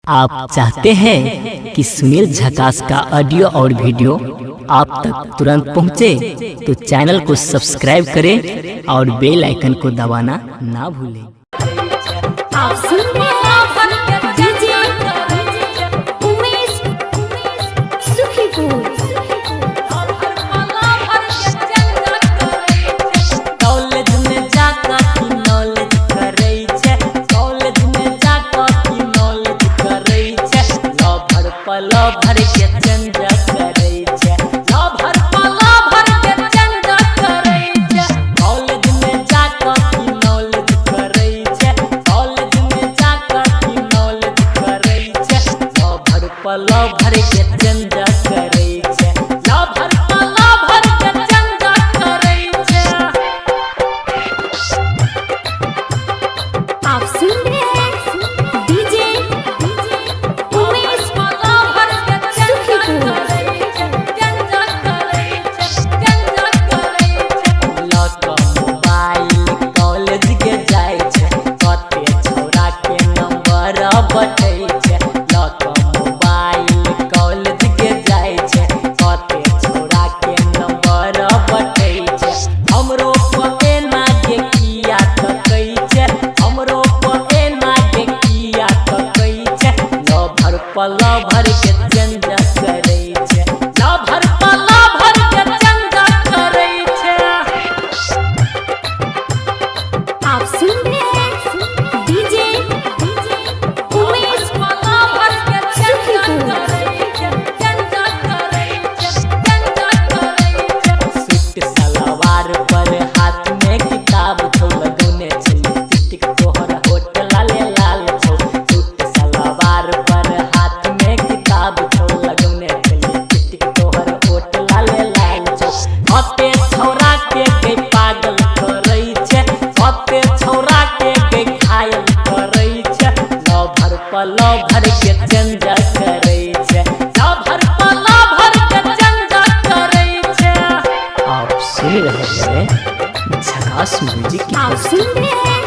आप चाहते हैं कि सुनील झकास का ऑडियो और वीडियो आप तक तुरंत पहुंचे, तो चैनल को सब्सक्राइब करें और बेल आइकन को दबाना ना भूलें। आप सुन रहे हैं डीजे उमेश सुखीपुर। कॉलेज में जाकर की नॉलेज करे छे, कॉलेज में जाकर की नॉलेज करे छे, लवर पलो भर के चेंज करे छे, लवर पलो भर के चेंज करे छे, कॉलेज में जाकर की नॉलेज करे छे, कॉलेज में जाकर की नॉलेज करे छे, लवर पलो भर के चेंज करे छे, लवर पलो भर के चेंज करे छे। आप सुन रहे हैं DJ Umesh Sukhipur. Mobile college के जाय छे, कते छोरा के नंबर बटै छे, मोबाइल कॉलेज के जाय छे, कते छोरा के नंबर बटै छे, हमरो पे ना के किया तकै छे, हमरो पे ना के किया तकै छे, लवर पलो भर के चेंज करे छे, लवर पलो भर के चेंज करे छे। आप सुन रहे हैं डीजे उमेश सुखीपुर। सूट सलवार पर हाथ में किताब छौ, लगौने छै लिपस्टिक तोहर होठ लाले लाल छौ, सूट सलवार पर हाथ में किताब छौ, लगौने छै लिपस्टिक तोहर होठ लाले लाल छौ, कते छौरा के गई पागल करै छै, कते छौरा के गई घायल करै छै, लवर पलो भर के चेंज करे छै, लवर पलो भर के चेंज करे छै। आप सुन रहे हैं झकास म्यूजिक की आप सुन रहे हैं